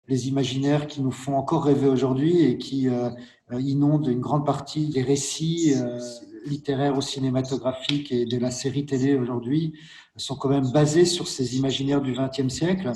les imaginaires qui nous font encore rêver aujourd'hui et qui inondent une grande partie des récits littéraires ou cinématographiques et de la série télé aujourd'hui sont quand même basés sur ces imaginaires du XXe siècle.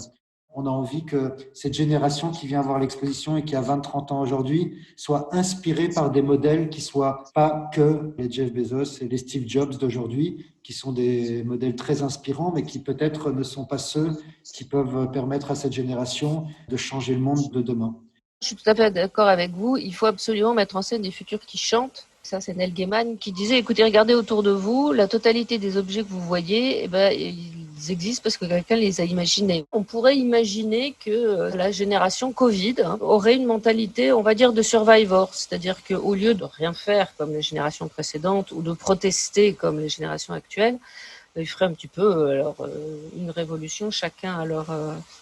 On a envie que cette génération qui vient voir l'exposition et qui a 20-30 ans aujourd'hui soit inspirée par des modèles qui soient pas que les Jeff Bezos et les Steve Jobs d'aujourd'hui, qui sont des modèles très inspirants, mais qui peut-être ne sont pas ceux qui peuvent permettre à cette génération de changer le monde de demain. Je suis tout à fait d'accord avec vous. Il faut absolument mettre en scène des futurs qui chantent. Ça, c'est Neil Gaiman qui disait, écoutez, regardez autour de vous, la totalité des objets que vous voyez, ils existent parce que quelqu'un les a imaginés. On pourrait imaginer que la génération Covid aurait une mentalité, on va dire, de survivor. C'est-à-dire qu'au lieu de rien faire comme les générations précédentes ou de protester comme les générations actuelles, ils feraient un petit peu une révolution, chacun à leur...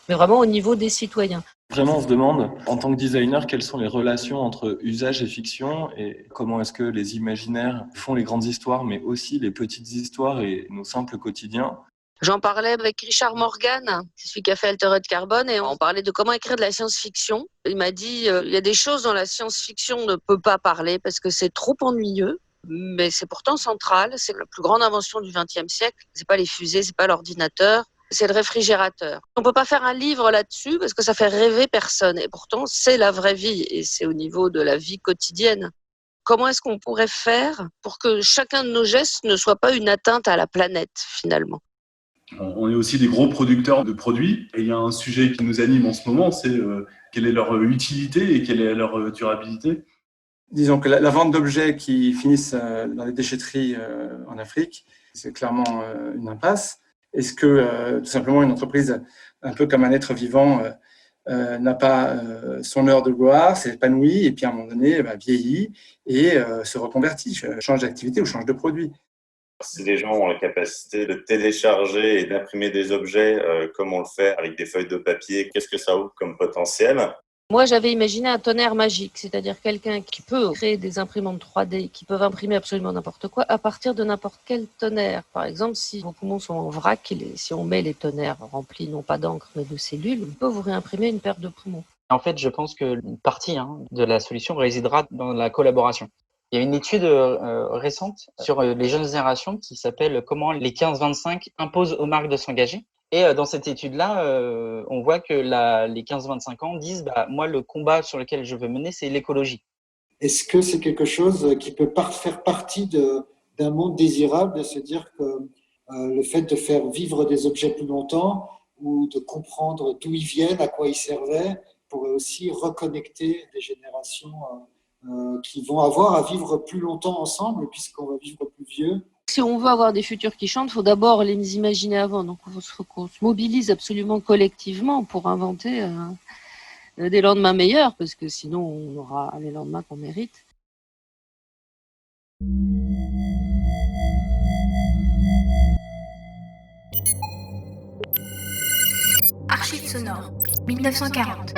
mais vraiment au niveau des citoyens. Vraiment, on se demande, en tant que designer, quelles sont les relations entre usage et fiction et comment est-ce que les imaginaires font les grandes histoires, mais aussi les petites histoires et nos simples quotidiens. J'en parlais avec Richard Morgan, c'est celui qui a fait Altered Carbone, et on parlait de comment écrire de la science-fiction. Il m'a dit, il y a des choses dont la science-fiction ne peut pas parler parce que c'est trop ennuyeux. Mais c'est pourtant central, c'est la plus grande invention du XXe siècle. C'est pas les fusées, c'est pas l'ordinateur, c'est le réfrigérateur. On peut pas faire un livre là-dessus parce que ça fait rêver personne. Et pourtant, c'est la vraie vie et c'est au niveau de la vie quotidienne. Comment est-ce qu'on pourrait faire pour que chacun de nos gestes ne soit pas une atteinte à la planète, finalement? On est aussi des gros producteurs de produits et il y a un sujet qui nous anime en ce moment, c'est quelle est leur utilité et quelle est leur durabilité. Disons que la vente d'objets qui finissent dans les déchetteries en Afrique, c'est clairement une impasse. Est-ce que tout simplement une entreprise, un peu comme un être vivant, n'a pas son heure de gloire, s'épanouit et puis à un moment donné vieillit et se reconvertit, change d'activité ou change de produit? Si les gens ont la capacité de télécharger et d'imprimer des objets comme on le fait avec des feuilles de papier, qu'est-ce que ça ouvre comme potentiel ? Moi, j'avais imaginé un tonnerre magique, c'est-à-dire quelqu'un qui peut créer des imprimantes 3D, qui peuvent imprimer absolument n'importe quoi à partir de n'importe quel tonnerre. Par exemple, si vos poumons sont en vrac, si on met les tonnerres remplis non pas d'encre mais de cellules, on peut vous réimprimer une paire de poumons. En fait, je pense qu'une partie de la solution résidera dans la collaboration. Il y a une étude récente sur les jeunes générations qui s'appelle « Comment les 15-25 imposent aux marques de s'engager ». Et dans cette étude-là, on voit que les 15-25 ans disent moi, le combat sur lequel je veux mener, c'est l'écologie. Est-ce que c'est quelque chose qui peut faire partie d'un monde désirable, de se dire que le fait de faire vivre des objets plus longtemps ou de comprendre d'où ils viennent, à quoi ils servaient, pourrait aussi reconnecter des générations qui vont avoir à vivre plus longtemps ensemble puisqu'on va vivre plus vieux? Si on veut avoir des futurs qui chantent, il faut d'abord les imaginer avant. Donc, il faut qu'on se mobilise absolument collectivement pour inventer des lendemains meilleurs, parce que sinon, on aura les lendemains qu'on mérite. Archives sonores, 1940.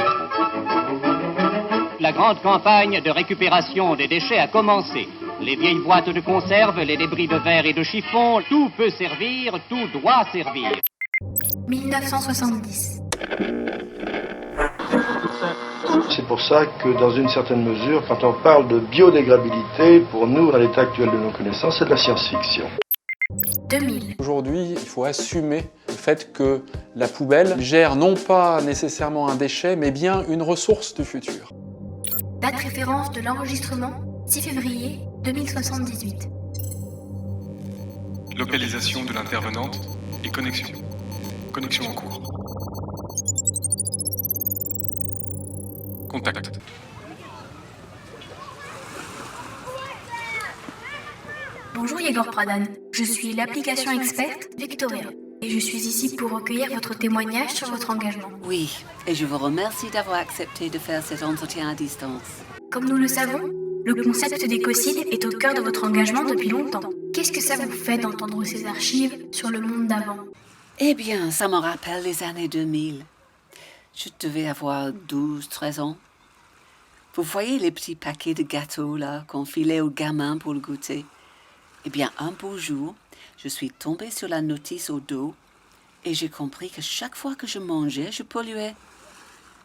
La grande campagne de récupération des déchets a commencé. Les vieilles boîtes de conserve, les débris de verre et de chiffon, tout peut servir, tout doit servir. 1970. C'est pour ça que dans une certaine mesure, quand on parle de biodégradabilité, pour nous, à l'état actuel de nos connaissances, c'est de la science-fiction. 2000. Aujourd'hui, il faut assumer le fait que la poubelle gère non pas nécessairement un déchet, mais bien une ressource du futur. Date référence de l'enregistrement, 6 février 2078. Localisation de l'intervenante et connexion. Connexion en cours. Contact. Bonjour Yegor Pradhan, je suis l'application experte Victoria et je suis ici pour recueillir votre témoignage sur votre engagement. Oui, et je vous remercie d'avoir accepté de faire cet entretien à distance. Comme nous le savons, le concept d'écocide est au cœur de votre engagement depuis longtemps. Qu'est-ce que ça vous fait d'entendre ces archives sur le monde d'avant? Eh bien, ça me rappelle les années 2000. Je devais avoir 12-13 ans. Vous voyez les petits paquets de gâteaux là qu'on filait aux gamins pour le goûter? Eh bien, un beau jour, je suis tombée sur la notice au dos et j'ai compris que chaque fois que je mangeais, je polluais.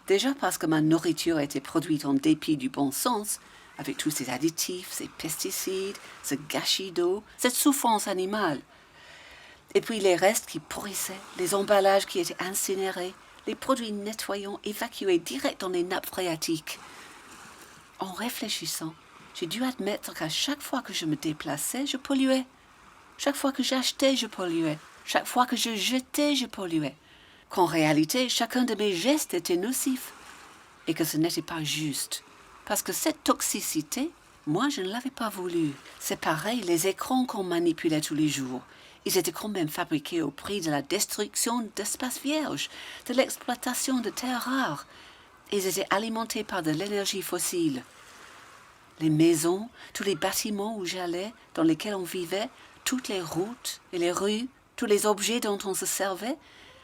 Déjà parce que ma nourriture était produite en dépit du bon sens, avec tous ces additifs, ces pesticides, ce gâchis d'eau, cette souffrance animale. Et puis les restes qui pourrissaient, les emballages qui étaient incinérés, les produits nettoyants évacués direct dans les nappes phréatiques. En réfléchissant, j'ai dû admettre qu'à chaque fois que je me déplaçais, je polluais. Chaque fois que j'achetais, je polluais. Chaque fois que je jetais, je polluais. Qu'en réalité, chacun de mes gestes était nocif. Et que ce n'était pas juste. Parce que cette toxicité, moi, je ne l'avais pas voulu. C'est pareil, les écrans qu'on manipulait tous les jours. Ils étaient quand même fabriqués au prix de la destruction d'espaces vierges, de l'exploitation de terres rares. Ils étaient alimentés par de l'énergie fossile. Les maisons, tous les bâtiments où j'allais, dans lesquels on vivait, toutes les routes et les rues, tous les objets dont on se servait,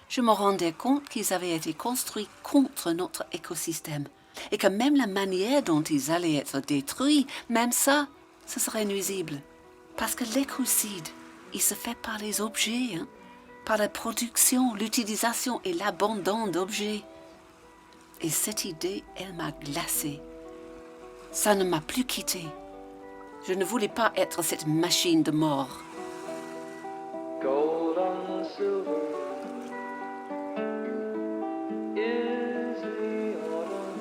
je me rendais compte qu'ils avaient été construits contre notre écosystème. Et que même la manière dont ils allaient être détruits, même ça, ce serait nuisible. Parce que l'écocide, il se fait par les objets, par la production, l'utilisation et l'abandon d'objets. Et cette idée, elle m'a glacée. Ça ne m'a plus quittée. Je ne voulais pas être cette machine de mort. Gold on silver is the autumn,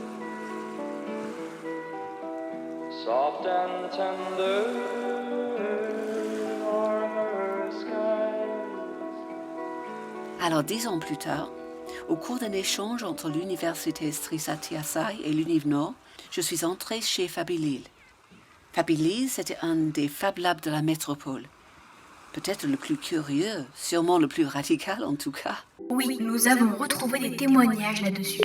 soft and tender are her skies. Alors 10 ans plus tard, au cours d'un échange entre l'université Sri Sathya Sai et l'Univ Nord, je suis entrée chez Fabilil. Fabilil, c'était un des Fab Labs de la métropole. Peut-être le plus curieux, sûrement le plus radical en tout cas. Oui, nous avons retrouvé des témoignages là-dessus.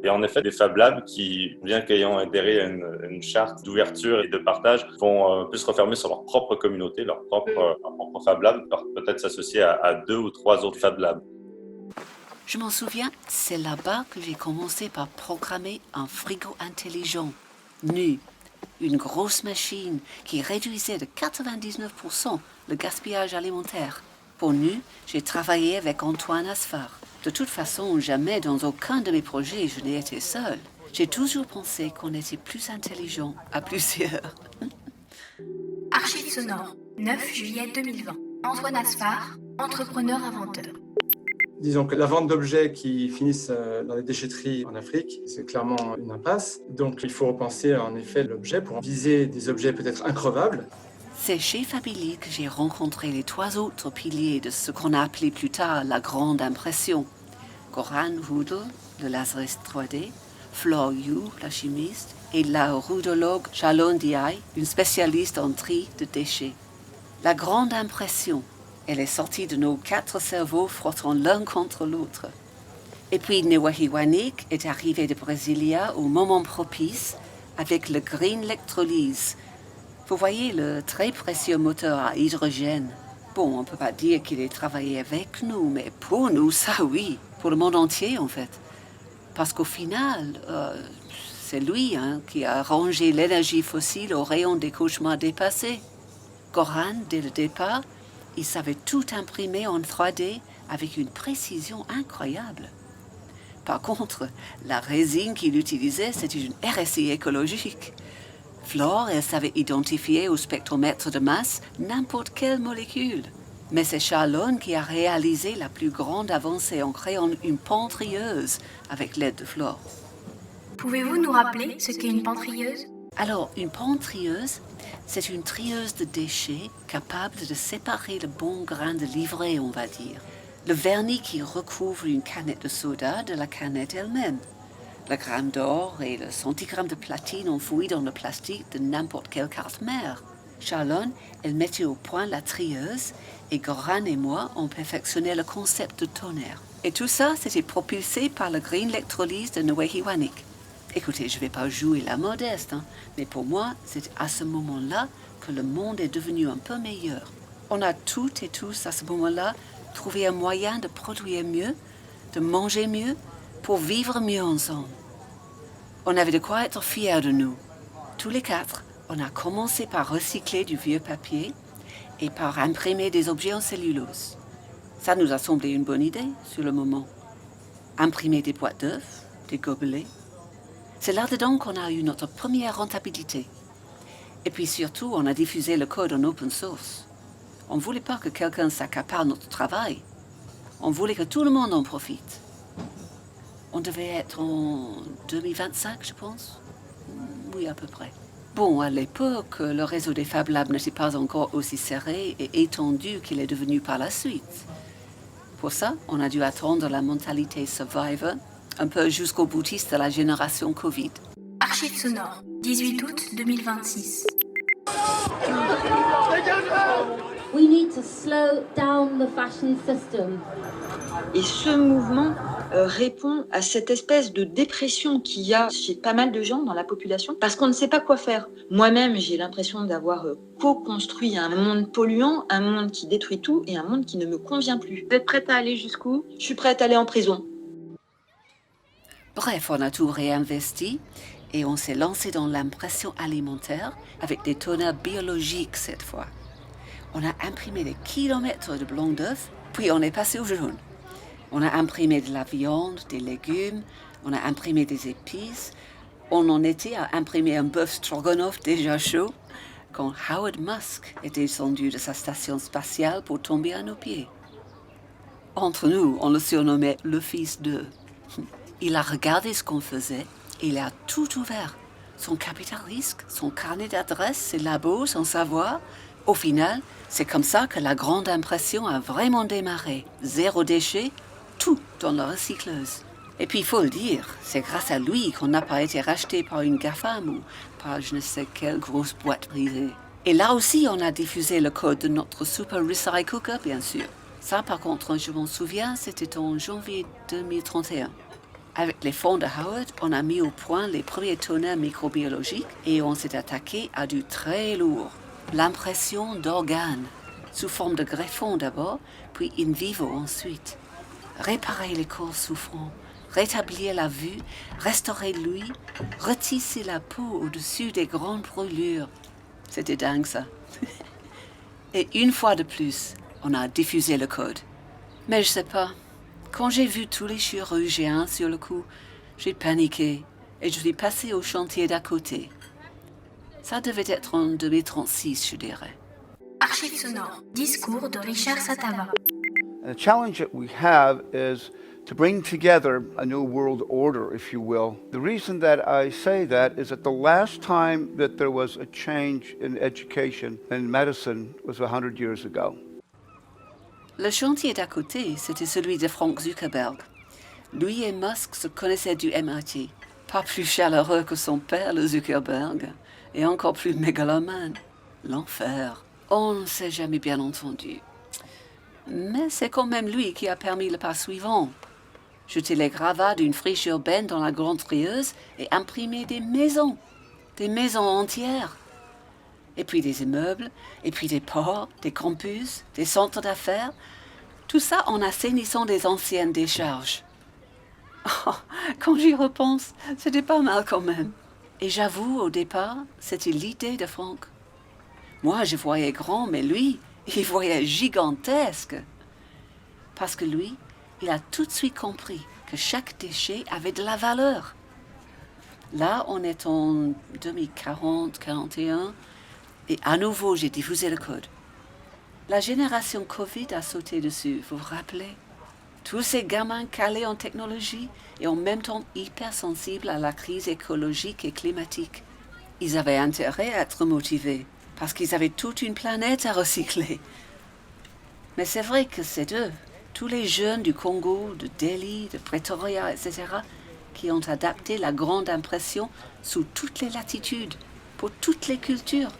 Et en effet, des Fab Labs qui, bien qu'ayant adhéré à une charte d'ouverture et de partage, vont plus se refermer sur leur propre communauté, leur propre Fab Lab, peut-être s'associer à 2 ou 3 autres Fab Labs. Je m'en souviens, c'est là-bas que j'ai commencé par programmer un frigo intelligent, nu, une grosse machine qui réduisait de 99% le gaspillage alimentaire. Pour nu, j'ai travaillé avec Antoine Asfar. De toute façon, jamais dans aucun de mes projets je n'ai été seule. J'ai toujours pensé qu'on était plus intelligent à plusieurs. Archives sonores, 9 juillet 2020. Antoine Asfar, entrepreneur-inventeur. Disons que la vente d'objets qui finissent dans les déchetteries en Afrique, c'est clairement une impasse. Donc il faut repenser en effet l'objet pour viser des objets peut-être increvables. C'est chez Fabilil que j'ai rencontré les 3 autres piliers de ce qu'on a appelé plus tard la grande impression. Goran Rudel, le laseriste 3D, Flore Yu, la chimiste, et la rudologue Shalon Diay, une spécialiste en tri de déchets. La grande impression, elle est sortie de nos 4 cerveaux frottant l'un contre l'autre. Et puis Newahi Wanik est arrivé de Brasilia au moment propice avec le Green Electrolyse. Vous voyez le très précieux moteur à hydrogène. Bon, on ne peut pas dire qu'il ait travaillé avec nous, mais pour nous, ça oui. Pour le monde entier, en fait. Parce qu'au final, c'est lui qui a rangé l'énergie fossile au rayon des cauchemars dépassés. Goran, dès le départ, il savait tout imprimer en 3D avec une précision incroyable. Par contre, la résine qu'il utilisait, c'était une RSI écologique. Flore, elle savait identifier au spectromètre de masse n'importe quelle molécule. Mais c'est Shalon qui a réalisé la plus grande avancée en créant une pentrieuse avec l'aide de Flore. Pouvez-vous nous rappeler ce qu'est une pentrieuse ? Alors, une pentrieuse, c'est une trieuse de déchets capable de séparer le bon grain de livret, on va dire. Le vernis qui recouvre une canette de soda de la canette elle-même. Le gramme d'or et le centigramme de platine enfouis dans le plastique de n'importe quelle carte mère. Shalon, elle mettait au point la trieuse et Goran et moi, on perfectionnait le concept de tonnerre. Et tout ça, c'était propulsé par le Green Electrolyse de Newahi Wanik. Écoutez, je ne vais pas jouer la modeste, mais pour moi, c'est à ce moment-là que le monde est devenu un peu meilleur. On a toutes et tous, à ce moment-là, trouvé un moyen de produire mieux, de manger mieux, pour vivre mieux ensemble. On avait de quoi être fiers de nous. Tous les 4, on a commencé par recycler du vieux papier et par imprimer des objets en cellulose. Ça nous a semblé une bonne idée sur le moment. Imprimer des boîtes d'œufs, des gobelets. C'est là-dedans qu'on a eu notre première rentabilité. Et puis surtout, on a diffusé le code en open source. On ne voulait pas que quelqu'un s'accapare notre travail. On voulait que tout le monde en profite. On devait être en 2025, je pense. Oui, à peu près. Bon, à l'époque, le réseau des Fab Labs n'était pas encore aussi serré et étendu qu'il est devenu par la suite. Pour ça, on a dû attendre la mentalité survivor, un peu jusqu'au boutiste de la génération Covid. Archives sonores, 18 août 2026. We need to slow down the fashion system. Et ce mouvement répond à cette espèce de dépression qu'il y a chez pas mal de gens dans la population parce qu'on ne sait pas quoi faire. Moi-même, j'ai l'impression d'avoir co-construit un monde polluant, un monde qui détruit tout et un monde qui ne me convient plus. Vous êtes prête à aller jusqu'où ? Je suis prête à aller en prison. Bref, on a tout réinvesti et on s'est lancé dans l'impression alimentaire avec des toners biologiques cette fois. On a imprimé des kilomètres de blanc d'œuf, puis on est passé au jaune. On a imprimé de la viande, des légumes, on a imprimé des épices. On en était à imprimer un bœuf stroganoff déjà chaud quand Howard Musk est descendu de sa station spatiale pour tomber à nos pieds. Entre nous, on le surnommait le fils de. Il a regardé ce qu'on faisait et il a tout ouvert. Son capital risque, son carnet d'adresses, ses labos, son savoir. Au final, c'est comme ça que la grande impression a vraiment démarré. 0 déchet, tout dans la recycleuse. Et puis, il faut le dire, c'est grâce à lui qu'on n'a pas été racheté par une GAFAM ou par je ne sais quelle grosse boîte privée. Et là aussi, on a diffusé le code de notre Super Recycle Cooker, bien sûr. Ça, par contre, je m'en souviens, c'était en janvier 2031. Avec les fonds de Howard, on a mis au point les premiers toners microbiologiques et on s'est attaqué à du très lourd. L'impression d'organes, sous forme de greffons d'abord, puis in vivo ensuite. Réparer les corps souffrants, rétablir la vue, restaurer l'ouïe, retisser la peau au-dessus des grandes brûlures. C'était dingue ça. Et une fois de plus, on a diffusé le code. Mais je sais pas, quand j'ai vu tous les chirurgiens sur le coup, j'ai paniqué et je suis passé au chantier d'à côté. Ça devait être en 2036, je dirais. Archives sonores, discours de Richard Satava. And the challenge that we have is to bring together a new world order, if you will. The reason that I say that is that the last time that there was a change in education and medicine was 100 years ago. Le chantier d'à côté, c'était celui de Frank Zuckerberg. Lui et Musk se connaissaient du MIT. Pas plus chaleureux que son père, le Zuckerberg, et encore plus mégalomane. L'enfer. On ne s'est jamais bien entendu. Mais c'est quand même lui qui a permis le pas suivant. Jeter les gravats d'une friche urbaine dans la grande trieuse et imprimer des maisons entières. Et puis des immeubles, et puis des ports, des campus, des centres d'affaires. Tout ça en assainissant des anciennes décharges. Oh, quand j'y repense, c'était pas mal quand même. Et j'avoue, au départ, c'était l'idée de Frank. Moi, je voyais grand, mais lui, il voyait gigantesque. Parce que lui, il a tout de suite compris que chaque déchet avait de la valeur. Là, on est en 2040-41, et à nouveau, j'ai diffusé le code. La génération Covid a sauté dessus, vous vous rappelez? Tous ces gamins calés en technologie et en même temps hypersensibles à la crise écologique et climatique. Ils avaient intérêt à être motivés, parce qu'ils avaient toute une planète à recycler. Mais c'est vrai que c'est eux, tous les jeunes du Congo, de Delhi, de Pretoria, etc., qui ont adapté la grande impression sous toutes les latitudes, pour toutes les cultures,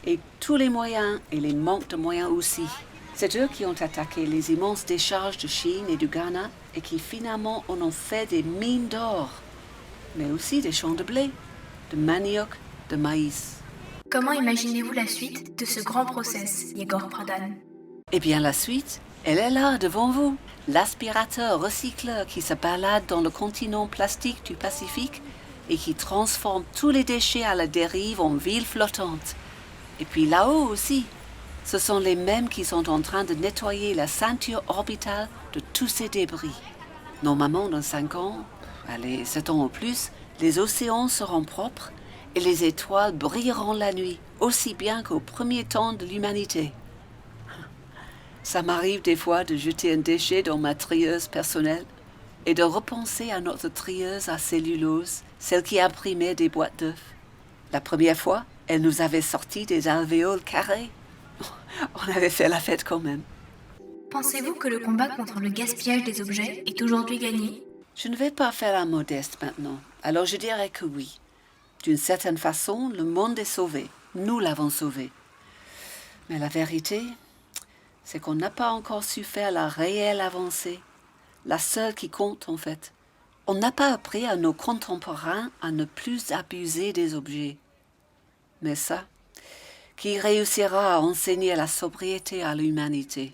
et tous les moyens et les manques de moyens aussi. C'est eux qui ont attaqué les immenses décharges de Chine et du Ghana et qui finalement en ont fait des mines d'or, mais aussi des champs de blé, de manioc, de maïs. Comment imaginez-vous la suite de ce grand process, Yegor Pradhan? Eh bien, la suite, elle est là, devant vous. L'aspirateur recycleur qui se balade dans le continent plastique du Pacifique et qui transforme tous les déchets à la dérive en villes flottantes. Et puis là-haut aussi, ce sont les mêmes qui sont en train de nettoyer la ceinture orbitale de tous ces débris. Normalement, dans 5 ans, Allez, 7 ans au plus, les océans seront propres et les étoiles brilleront la nuit, aussi bien qu'au premier temps de l'humanité. Ça m'arrive des fois de jeter un déchet dans ma trieuse personnelle et de repenser à notre trieuse à cellulose, celle qui imprimait des boîtes d'œufs. La première fois, elle nous avait sorti des alvéoles carrés. On avait fait la fête quand même. Pensez-vous que le combat contre le gaspillage des objets est aujourd'hui gagné? Je ne vais pas faire la modeste maintenant, alors je dirais que oui. D'une certaine façon, le monde est sauvé. Nous l'avons sauvé. Mais la vérité, c'est qu'on n'a pas encore su faire la réelle avancée, la seule qui compte en fait. On n'a pas appris à nos contemporains à ne plus abuser des objets. Mais ça, qui réussira à enseigner la sobriété à l'humanité?